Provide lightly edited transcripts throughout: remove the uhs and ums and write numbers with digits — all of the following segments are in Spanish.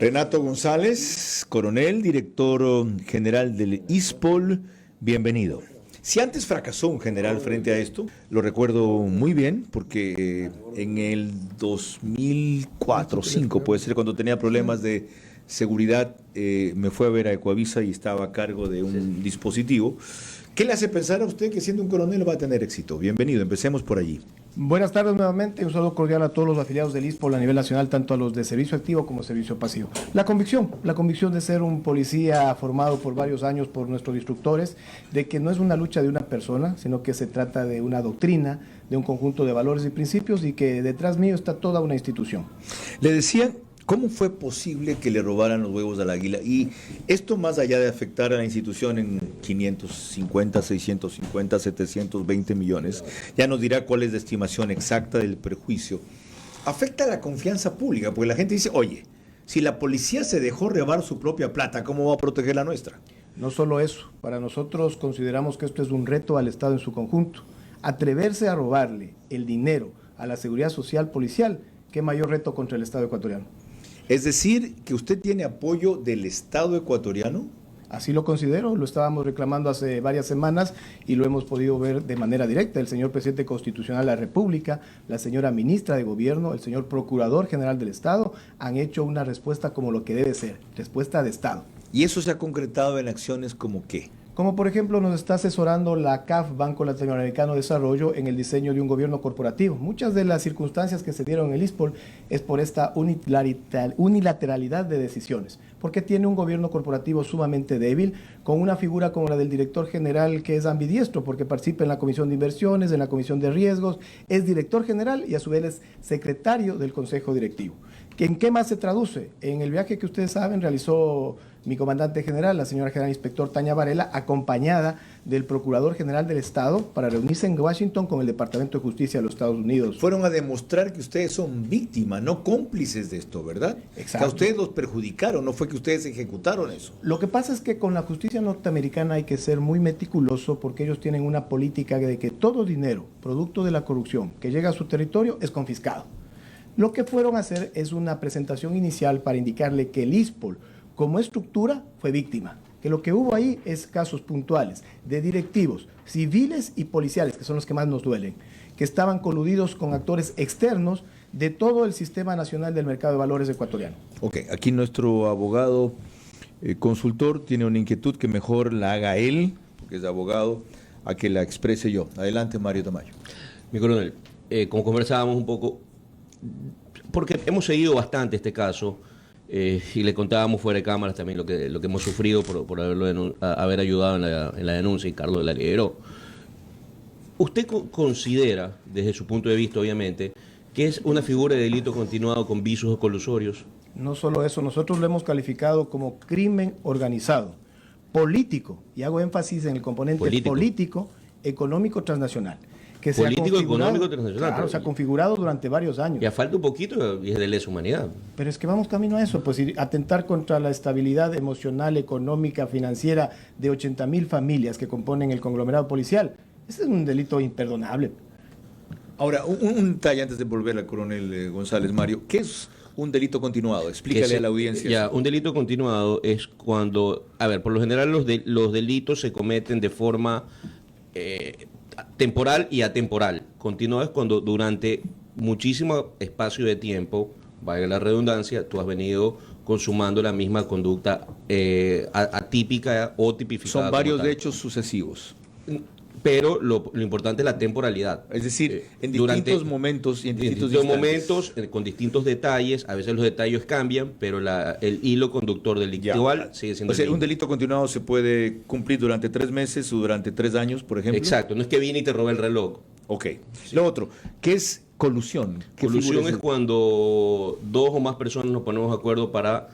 Renato González, coronel, director general del ISPOL, bienvenido. Si antes fracasó un general frente a esto, lo recuerdo muy bien, porque en el 2004 o 2005, puede ser, cuando tenía problemas de seguridad, me fue a ver a Ecuavisa y estaba a cargo de un dispositivo. ¿Qué le hace pensar a usted que siendo un coronel va a tener éxito? Bienvenido, empecemos por allí. Buenas tardes nuevamente, un saludo cordial a todos los afiliados del ISPOL a nivel nacional, tanto a los de servicio activo como servicio pasivo. La convicción de ser un policía formado por varios años por nuestros instructores, de que no es una lucha de una persona, sino que se trata de una doctrina, de un conjunto de valores y principios, y que detrás mío está toda una institución. Le decía, ¿cómo fue posible que le robaran los huevos al águila? Y esto, más allá de afectar a la institución en 550, 650, 720 millones, ya nos dirá cuál es la estimación exacta del perjuicio, afecta a la confianza pública, porque la gente dice, oye, si la policía se dejó robar su propia plata, ¿cómo va a proteger la nuestra? No solo eso, para nosotros consideramos que esto es un reto al Estado en su conjunto. Atreverse a robarle el dinero a la seguridad social policial, ¿qué mayor reto contra el Estado ecuatoriano? Es decir, que usted tiene apoyo del Estado ecuatoriano. Así lo considero, lo estábamos reclamando hace varias semanas y lo hemos podido ver de manera directa. El señor presidente constitucional de la República, la señora ministra de Gobierno, el señor procurador general del Estado han hecho una respuesta como lo que debe ser, respuesta de Estado. ¿Y eso se ha concretado en acciones como qué? Como por ejemplo nos está asesorando la CAF, Banco Latinoamericano de Desarrollo, en el diseño de un gobierno corporativo. Muchas de las circunstancias que se dieron en el ISPOL es por esta unilateralidad de decisiones, porque tiene un gobierno corporativo sumamente débil, con una figura como la del director general que es ambidiestro, porque participa en la Comisión de Inversiones, en la Comisión de Riesgos, es director general y a su vez es secretario del Consejo Directivo. ¿En qué más se traduce? En el viaje que ustedes saben realizó mi comandante general, la señora general inspector Tania Varela, acompañada del Procurador General del Estado para reunirse en Washington con el Departamento de Justicia de los Estados Unidos. Fueron a demostrar que ustedes son víctimas, no cómplices de esto, ¿verdad? Exacto. Que a ustedes los perjudicaron, no fue que ustedes ejecutaron eso. Lo que pasa es que con la justicia norteamericana hay que ser muy meticuloso, porque ellos tienen una política de que todo dinero, producto de la corrupción, que llega a su territorio es confiscado. Lo que fueron a hacer es una presentación inicial para indicarle que el ISPOL, como estructura, fue víctima. Que lo que hubo ahí es casos puntuales de directivos civiles y policiales, que son los que más nos duelen, que estaban coludidos con actores externos de todo el Sistema Nacional del Mercado de Valores ecuatoriano. Ok, aquí nuestro abogado consultor tiene una inquietud que mejor la haga él, porque es abogado, a que la exprese yo. Adelante, Mario Tamayo. Mi coronel, como conversábamos un poco, porque hemos seguido bastante este caso, y le contábamos fuera de cámaras también lo que hemos sufrido por haber ayudado en la denuncia, y Carlos la lideró. ¿Usted considera, desde su punto de vista obviamente, que es una figura de delito continuado con visos colusorios? No solo eso, nosotros lo hemos calificado como crimen organizado, político, y hago énfasis en el componente político económico, transnacional. Que Político, económico, transnacional. Claro, se ha configurado durante varios años. Ya falta un poquito y es de lesa humanidad. Pero es que vamos camino a eso, pues atentar contra la estabilidad emocional, económica, financiera de 80,000 familias que componen el conglomerado policial. Ese es un delito imperdonable. Ahora, un detalle antes de volver al coronel González, Mario. ¿Qué es un delito continuado? Explícale a la audiencia. Ya, un delito continuado es cuando, a ver, por lo general los delitos se cometen de forma temporal y atemporal. Continuado es cuando durante muchísimo espacio de tiempo, valga la redundancia, tú has venido consumando la misma conducta atípica o tipificada. Son varios hechos sucesivos. Pero lo importante es la temporalidad. Es decir, en distintos momentos y en distintos momentos, con distintos detalles. A veces los detalles cambian, pero el hilo conductor delictual sigue siendo el mismo. Un delito continuado se puede cumplir durante 3 meses o durante 3 años, por ejemplo. Exacto, no es que viene y te roba el reloj. Ok. Sí. Lo otro, ¿qué es colusión? Colusión es cuando 2 o más personas nos ponemos de acuerdo para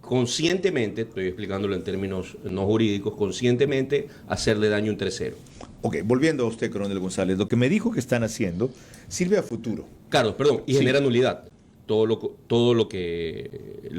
conscientemente, estoy explicándolo en términos no jurídicos, conscientemente hacerle daño a un tercero. Ok, volviendo a usted, coronel González, lo que me dijo que están haciendo sirve a futuro. Carlos, perdón, y genera nulidad. Todo lo que...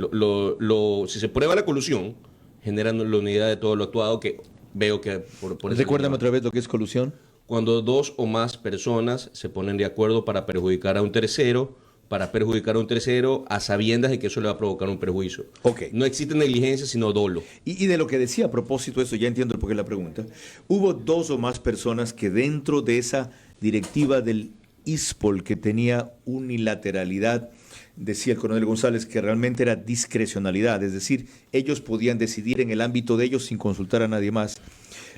si se prueba la colusión, genera la nulidad de todo lo actuado, que veo que... Recuérdame otra vez lo que es colusión. Cuando 2 o más personas se ponen de acuerdo para perjudicar a un tercero para perjudicar a un tercero a sabiendas de que eso le va a provocar un perjuicio. Ok. No existe negligencia, sino dolo. Y de lo que decía a propósito de eso, ya entiendo el porqué de la pregunta, hubo 2 o más personas que dentro de esa directiva del ISPOL que tenía unilateralidad, decía el coronel González, que realmente era discrecionalidad, es decir, ellos podían decidir en el ámbito de ellos sin consultar a nadie más,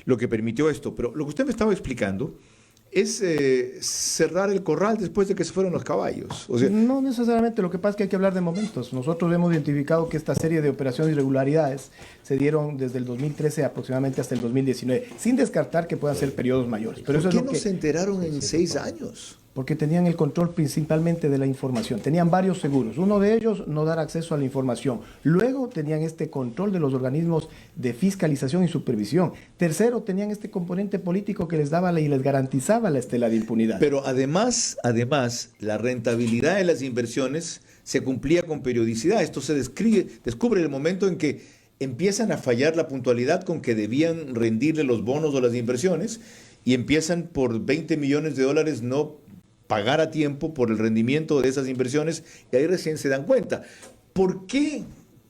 lo que permitió esto. Pero lo que usted me estaba explicando es cerrar el corral después de que se fueron los caballos. O sea, no necesariamente, lo que pasa es que hay que hablar de momentos. Nosotros hemos identificado que esta serie de operaciones y irregularidades se dieron desde el 2013 aproximadamente hasta el 2019, sin descartar que puedan ser periodos mayores. Pero eso ¿por qué es lo no se enteraron en 6 años? Porque tenían el control principalmente de la información. Tenían varios seguros. Uno de ellos, no dar acceso a la información. Luego tenían este control de los organismos de fiscalización y supervisión. Tercero, tenían este componente político que les daba y les garantizaba la estela de impunidad. Pero además, la rentabilidad de las inversiones se cumplía con periodicidad. Esto se descubre en el momento en que empiezan a fallar la puntualidad con que debían rendirle los bonos o las inversiones y empiezan por $20 millones no pagar a tiempo por el rendimiento de esas inversiones y ahí recién se dan cuenta. ¿Por qué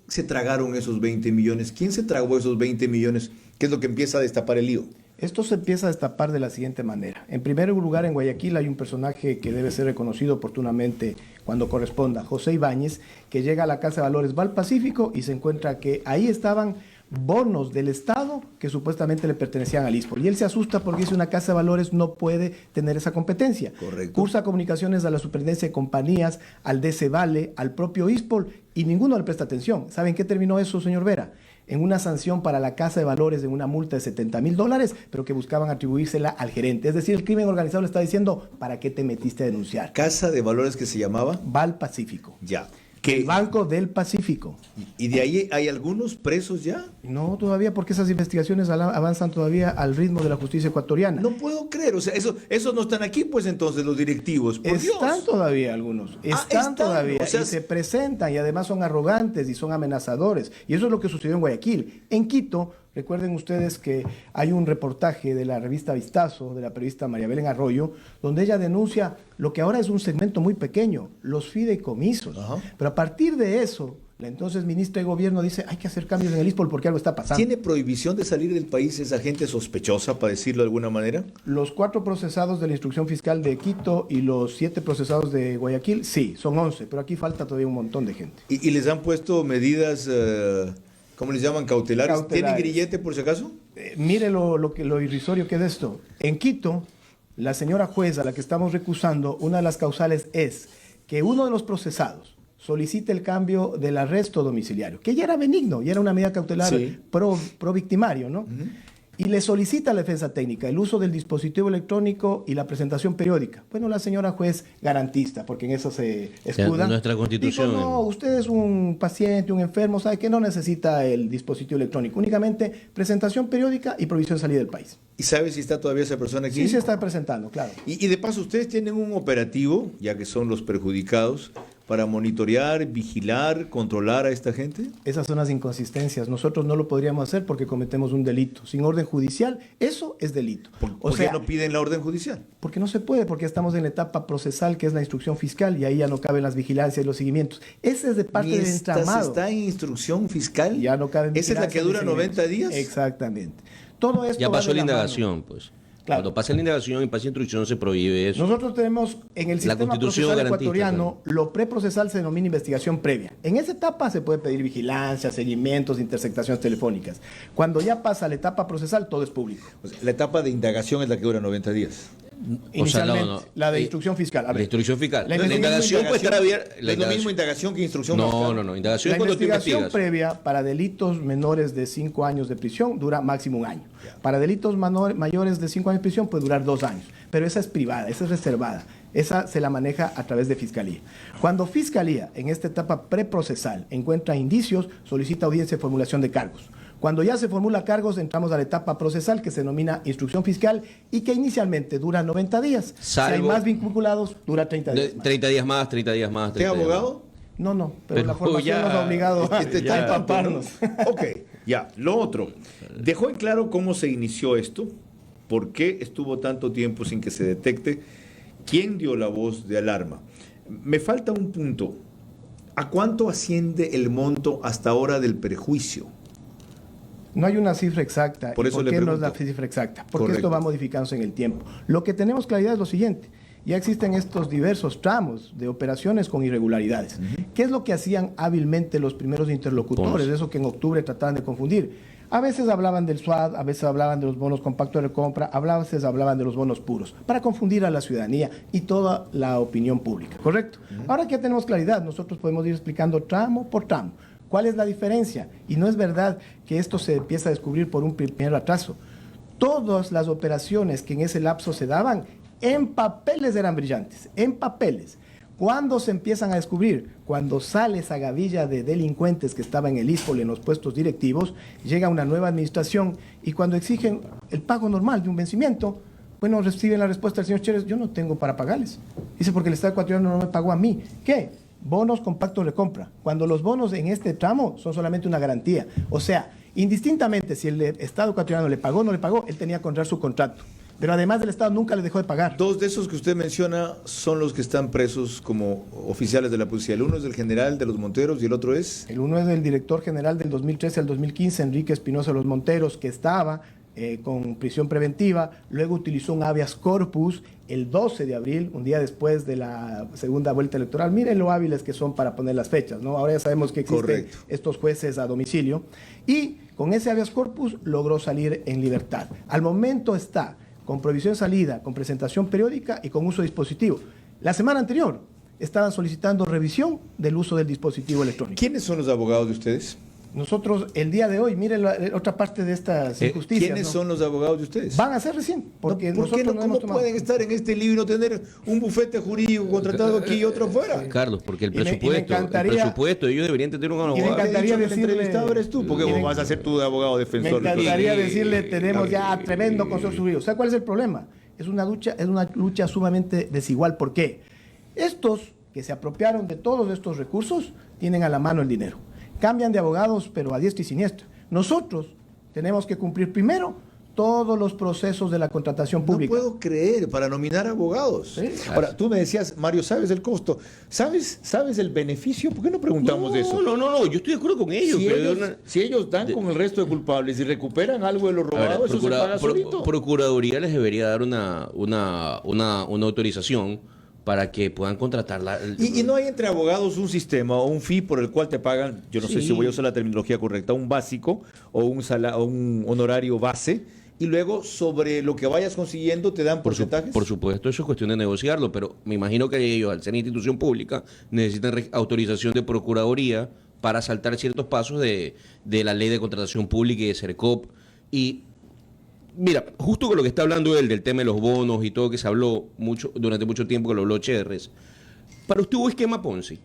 se tragaron esos 20 millones? ¿Quién se tragó esos 20 millones? ¿Qué es lo que empieza a destapar el lío? Esto se empieza a destapar de la siguiente manera. En primer lugar, en Guayaquil hay un personaje que debe ser reconocido oportunamente cuando corresponda, José Ibáñez, que llega a la Casa de Valores Val Pacífico y se encuentra que ahí estaban bonos del Estado que supuestamente le pertenecían al ISPOL. Y él se asusta porque dice una casa de valores no puede tener esa competencia. Correcto. Cursa comunicaciones a la Superintendencia de Compañías, al DC Vale, al propio ISPOL y ninguno le presta atención. ¿Saben qué terminó eso, señor Vera? En una sanción para la casa de valores de una multa de $70,000, pero que buscaban atribuírsela al gerente. Es decir, el crimen organizado le está diciendo, ¿para qué te metiste a denunciar? ¿Casa de valores que se llamaba? Val Pacífico. Ya. El Banco del Pacífico. ¿Y de ahí hay algunos presos ya? No, todavía, porque esas investigaciones avanzan todavía al ritmo de la justicia ecuatoriana. No puedo creer, o sea, esos no están aquí, pues entonces los directivos. Por Están Dios. todavía algunos, están todavía, o sea, y se presentan y además son arrogantes y son amenazadores. Y eso es lo que sucedió en Guayaquil. En Quito, recuerden ustedes que hay un reportaje de la revista Vistazo, de la periodista María Belén Arroyo, donde ella denuncia lo que ahora es un segmento muy pequeño, los fideicomisos. Ajá. Pero a partir de eso, la entonces ministra de Gobierno dice, hay que hacer cambios en el ISPOL porque algo está pasando. ¿Tiene prohibición de salir del país esa gente sospechosa, para decirlo de alguna manera? Los 4 procesados de la instrucción fiscal de Quito y los 7 procesados de Guayaquil, sí, son 11, pero aquí falta todavía un montón de gente. ¿Y les han puesto medidas, ¿cómo les llaman? Cautelares. ¿Tienen grillete por si acaso? Mire lo irrisorio que es esto. En Quito, la señora jueza a la que estamos recusando, una de las causales es que uno de los procesados solicite el cambio del arresto domiciliario, que ya era benigno, ya era una medida cautelar Sí. pro victimario, ¿no? Uh-huh. Y le solicita a la defensa técnica el uso del dispositivo electrónico y la presentación periódica. Bueno, la señora juez garantista, porque en eso se escuda. Nuestra Constitución. Dijo, no, usted es un paciente, un enfermo, sabe que no necesita el dispositivo electrónico, únicamente presentación periódica y provisión de salida del país. ¿Y sabe si está todavía esa persona aquí? Sí se está presentando, claro. Y de paso, ustedes tienen un operativo, ya que son los perjudicados, para monitorear, vigilar, controlar a esta gente. Esas son las inconsistencias. Nosotros no lo podríamos hacer porque cometemos un delito. Sin orden judicial, eso es delito. ¿Por qué no piden la orden judicial? Porque no se puede, porque estamos en la etapa procesal, que es la instrucción fiscal, y ahí ya no caben las vigilancias y los seguimientos. Ese es de parte del entramado. ¿Está en instrucción fiscal? Ya no caben ¿Esa es la que dura 90 días? Exactamente. Todo esto Ya va pasó de la la indagación, mano. pues. Claro. Cuando pasa la indagación y pasa instrucción se prohíbe eso. Nosotros tenemos en el sistema Constitución procesal garantiza, ecuatoriano, lo preprocesal se denomina investigación previa. En esa etapa se puede pedir vigilancia, seguimientos, interceptaciones telefónicas. Cuando ya pasa la etapa procesal, todo es público. O sea, la etapa de indagación es la que dura 90 días. Inicialmente, la de instrucción fiscal. A ver, La instrucción fiscal. La La indagación puede estar abierta. ¿Es lo mismo indagación que instrucción? No. Indagación la es cuando tú investigación investigas. previa para delitos menores de 5 años de prisión dura máximo 1 año. Para delitos mayores de 5 años de prisión puede durar 2 años. Pero esa es privada, esa es reservada. Esa se la maneja a través de Fiscalía. Cuando Fiscalía, en esta etapa preprocesal, encuentra indicios, solicita audiencia de formulación de cargos. Cuando ya se formula cargos, entramos a la etapa procesal que se denomina instrucción fiscal y que inicialmente dura 90 días. Si hay Salvo- más vinculados, dura 30 días. 30 días más, 30 días más. ¿Usted 30 es días más. abogado? No, pero la Pero formación ya- nos ha obligado a Está al tanto, ¿no? empaparnos. Ok, ya. Lo otro. Dejó en claro cómo se inició esto, por qué estuvo tanto tiempo sin que se detecte, quién dio la voz de alarma. Me falta un punto. ¿A cuánto asciende el monto hasta ahora del prejuicio? No hay una cifra exacta. Por eso ¿Por le qué no es pregunto. la cifra exacta? Porque Correcto. esto va modificándose en el tiempo. Lo que tenemos claridad es lo siguiente. Ya existen estos diversos tramos de operaciones con irregularidades. ¿Qué es lo que hacían hábilmente los primeros interlocutores? Eso que en octubre trataban de confundir. A veces hablaban del SWAT, a veces hablaban de los bonos compactos de recompra, a veces hablaban de los bonos puros, para confundir a la ciudadanía y toda la opinión pública, ¿correcto? Ahora que ya tenemos claridad, nosotros podemos ir explicando tramo por tramo. ¿Cuál es la diferencia? Y no es verdad que esto se empieza a descubrir por un primer atraso. Todas las operaciones que en ese lapso se daban, en papeles eran brillantes, en papeles. ¿Cuándo se empiezan a descubrir? Cuando sale esa gavilla de delincuentes que estaba en el ISPOL en los puestos directivos, llega una nueva administración y cuando exigen el pago normal de un vencimiento, bueno, reciben la respuesta del señor Chérez, yo no tengo para pagarles. Dice, porque el Estado ecuatoriano no me pagó a mí. ¿Qué? Bonos compactos de compra. Cuando los bonos en este tramo son solamente una garantía. O sea, indistintamente si el Estado ecuatoriano le pagó o no le pagó, él tenía que honrar su contrato. Pero además el Estado nunca le dejó de pagar. Dos de esos que usted menciona son los que están presos como oficiales de la policía. El uno es del general de los Monteros y el otro es... El uno es del director general del 2013 al 2015, Enrique Espinosa de los Monteros, que estaba con prisión preventiva, luego utilizó un habeas corpus el 12 de abril, un día después de la segunda vuelta electoral. Miren lo hábiles que son para poner las fechas, ¿no? Ahora ya sabemos que existen Correcto. estos jueces a domicilio. Y con ese habeas corpus logró salir en libertad. Al momento está con prohibición de salida, con presentación periódica y con uso de dispositivo. La semana anterior estaban solicitando revisión del uso del dispositivo electrónico. ¿Quiénes son los abogados de ustedes? Nosotros, el día de hoy, miren otra parte de estas injusticias. ¿Quiénes ¿no? son los abogados de ustedes? Van a ser recién, porque ¿Por qué nosotros no, no hemos ¿Cómo tomado. pueden estar en este libro y no tener un bufete jurídico contratado aquí y otro afuera? Carlos, porque el Y me presupuesto, ellos deberían tener un me abogado. encantaría El decirle- entrevistado eres tú, porque vos vas a ser tú de abogado Me defensor. encantaría decirle, tenemos ya tremendo consorcio jurídico. ¿Sabe cuál es el problema? Es una lucha sumamente desigual. ¿Por qué? Estos que se apropiaron de todos estos recursos tienen a la mano el dinero. Cambian de abogados, pero a diestra y siniestra. Nosotros tenemos que cumplir primero todos los procesos de la contratación No pública. puedo creer, para nominar abogados. Sí. Ahora, tú me decías, Mario, ¿sabes el costo? ¿Sabes el beneficio? ¿Por qué no preguntamos de eso? No, yo estoy de acuerdo con ellos. Si pero ellos dan con el resto de culpables y recuperan algo de lo A ver, robado, eso se paga solito. Procuraduría les debería dar una autorización para que puedan contratarla. Y no hay entre abogados un sistema o un fee por el cual te pagan, yo no sé Sí. si voy a usar la terminología correcta, un básico o un honorario base, y luego sobre lo que vayas consiguiendo te dan porcentajes. Por supuesto, eso es cuestión de negociarlo, pero me imagino que ellos, al ser institución pública, necesitan autorización de Procuraduría para saltar ciertos pasos de la ley de contratación pública y de CERCOP. Y mira, justo con lo que está hablando él del tema de los bonos y todo que se habló durante mucho tiempo, que lo habló Cherres, para usted hubo esquema Ponzi.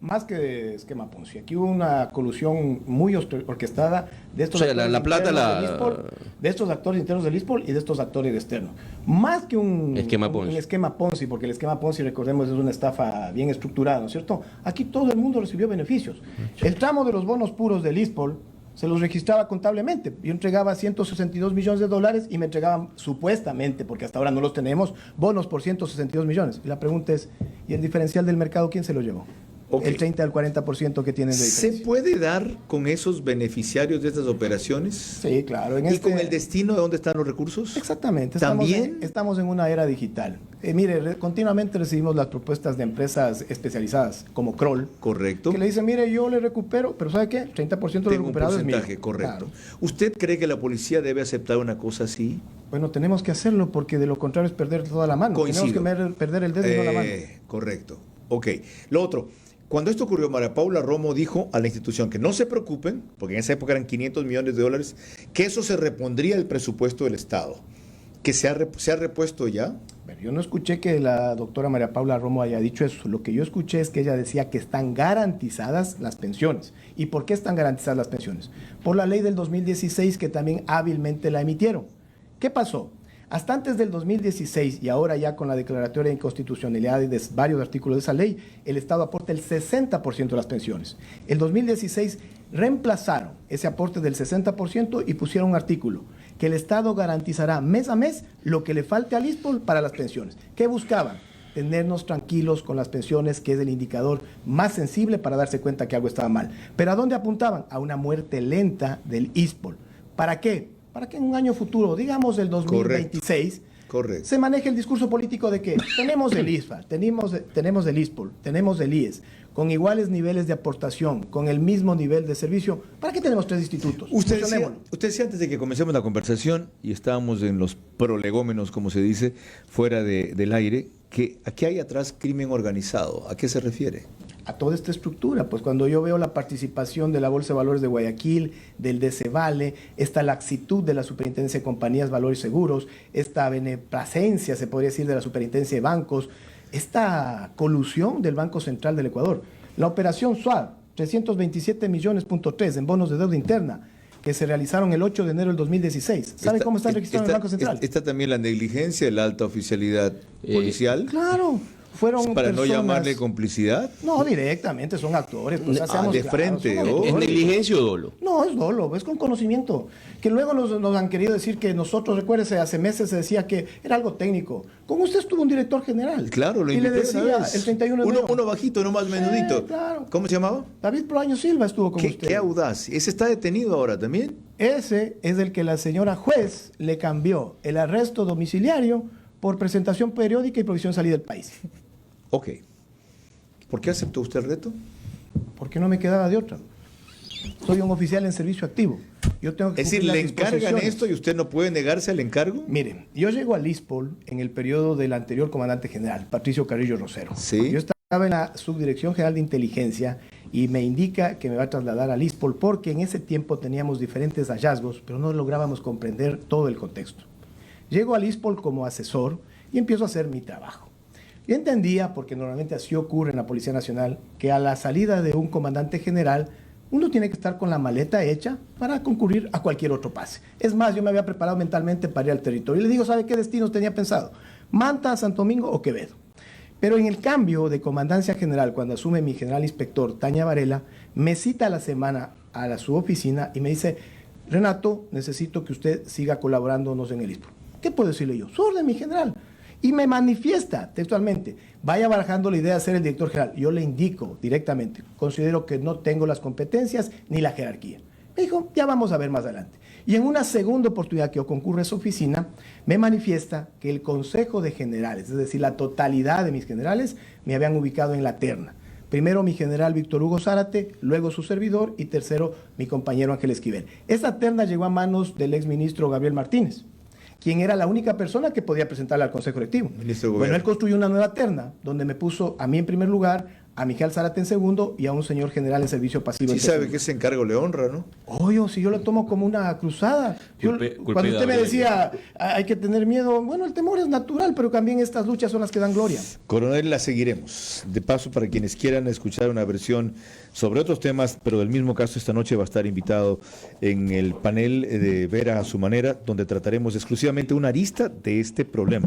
Más que esquema Ponzi. Aquí hubo una colusión muy orquestada de estos O sea, actores la plata internos la- del ISPOL, de estos actores internos del ISPOL y de estos actores externos. Más que un Esquema Ponzi. un esquema Ponzi, porque el esquema Ponzi, recordemos, es una estafa bien estructurada, ¿no es cierto? Aquí todo el mundo recibió beneficios. El tramo de los bonos puros del ISPOL se los registraba contablemente. Yo entregaba 162 millones de dólares y me entregaban supuestamente, porque hasta ahora no los tenemos, bonos por 162 millones. Y la pregunta es, ¿y el diferencial del mercado quién se lo llevó? Ok. El 30 al 40% que tienen de ¿Se diferencia. puede dar con esos beneficiarios de estas operaciones? Sí, claro. ¿Y con el destino de dónde están los recursos? Exactamente. ¿También? Estamos en una era digital. Mire, continuamente recibimos las propuestas de empresas especializadas, como Kroll, Correcto. que le dicen, mire, yo le recupero, pero ¿sabe qué? 30% de lo Tengo un recuperado es mío. porcentaje, correcto. Claro. ¿Usted cree que la policía debe aceptar una cosa así? Bueno, tenemos que hacerlo porque de lo contrario es perder toda la mano. Coincido. Tenemos que perder el dedo y no la mano. Correcto. Ok. Lo otro, cuando esto ocurrió, María Paula Romo dijo a la institución que no se preocupen, porque en esa época eran 500 millones de dólares, que eso se repondría del presupuesto del Estado. ¿Que se ha repuesto ya? Pero yo no escuché que la doctora María Paula Romo haya dicho eso. Lo que yo escuché es que ella decía que están garantizadas las pensiones. ¿Y por qué están garantizadas las pensiones? Por la ley del 2016 que también hábilmente la emitieron. ¿Qué pasó? Hasta antes del 2016 y ahora ya con la declaratoria de inconstitucionalidad de varios artículos de esa ley, el Estado aporta el 60% de las pensiones. El 2016 reemplazaron ese aporte del 60% y pusieron un artículo que el Estado garantizará mes a mes lo que le falte al ISPOL para las pensiones. ¿Qué buscaban? tenernos tranquilos con las pensiones, que es el indicador más sensible para darse cuenta que algo estaba mal. ¿Pero a dónde apuntaban? A una muerte lenta del ISPOL. ¿Para qué? Para que en un año futuro, digamos el 2026, Correcto. se maneje el discurso político de que tenemos el ISFA, tenemos el ISPOL, tenemos el IES, con iguales niveles de aportación, con el mismo nivel de servicio. ¿Para qué tenemos 3 institutos? Usted decía antes de que comencemos la conversación, y estábamos en los prolegómenos, como se dice, fuera del aire, que aquí hay atrás crimen organizado. ¿A qué se refiere? A toda esta estructura, pues cuando yo veo la participación de la Bolsa de Valores de Guayaquil, del DCVALE, esta laxitud de la Superintendencia de Compañías, Valores y Seguros, esta beneplacencia, se podría decir, de la Superintendencia de Bancos, esta colusión del Banco Central del Ecuador, la operación SWAP, 327 millones.3 en bonos de deuda interna, que se realizaron el 8 de enero del 2016. ¿Sabe cómo están registrados en el Banco Central? Está también la negligencia de la alta oficialidad policial. Claro. Fueron para no personas... llamarle complicidad. No, directamente, son actores. Pues, de frente. Claros, ¿Es negligencia o dolo? No, es dolo, es con conocimiento. Que luego nos han querido decir que nosotros, recuérdese, hace meses se decía que era algo técnico. Con usted estuvo un director general. Claro, lo y le invité decía una vez. el 31 de enero. Uno bajito, uno más menudito. Claro. ¿Cómo se llamaba? David Proaño Silva estuvo con usted. Qué audaz. ¿Ese está detenido ahora también? Ese es el que la señora juez le cambió el arresto domiciliario por presentación periódica y provisión de salida del país. Ok. ¿Por qué aceptó usted el reto? Porque no me quedaba de otra. Soy un oficial en servicio activo. Yo tengo que Es decir, cumplir le las encargan disposiciones. esto y usted no puede negarse al encargo. Miren, yo llego al ISPOL en el periodo del anterior comandante general, Patricio Carrillo Rosero. Sí. Yo estaba en la Subdirección General de Inteligencia y me indica que me va a trasladar al ISPOL porque en ese tiempo teníamos diferentes hallazgos, pero no lográbamos comprender todo el contexto. Llego al ISPOL como asesor y empiezo a hacer mi trabajo. Yo entendía, porque normalmente así ocurre en la Policía Nacional, que a la salida de un comandante general, uno tiene que estar con la maleta hecha para concurrir a cualquier otro pase. Es más, yo me había preparado mentalmente para ir al territorio. Y le digo, ¿sabe qué destinos tenía pensado? Manta, Santo Domingo o Quevedo. Pero en el cambio de comandancia general, cuando asume mi general inspector, Tania Varela, me cita a la semana a su oficina y me dice, Renato, necesito que usted siga colaborándonos en el ISPOL. ¿Qué puedo decirle yo? Su orden, mi general. Y me manifiesta textualmente, vaya barajando la idea de ser el director general. Yo le indico directamente, considero que no tengo las competencias ni la jerarquía. Me dijo, ya vamos a ver más adelante. Y en una segunda oportunidad que yo concurro a esa oficina, me manifiesta que el Consejo de Generales, es decir, la totalidad de mis generales, me habían ubicado en la terna. Primero mi general Víctor Hugo Zárate, luego su servidor y tercero mi compañero Ángel Esquivel. Esa terna llegó a manos del exministro Gabriel Martínez, quien era la única persona que podía presentarla al Consejo Directivo. Bueno, él construyó una nueva terna, donde me puso a mí en primer lugar, a Miguel Zárate en segundo y a un señor general en servicio pasivo. Sí sabe que ese encargo le honra, ¿no? Oye, si yo lo tomo como una cruzada. Cuando usted me decía, hay que tener miedo, bueno, el temor es natural, pero también estas luchas son las que dan gloria. Coronel, la seguiremos. De paso, para quienes quieran escuchar una versión sobre otros temas, pero del mismo caso, esta noche va a estar invitado en el panel de Vera a su manera, donde trataremos exclusivamente una arista de este problema.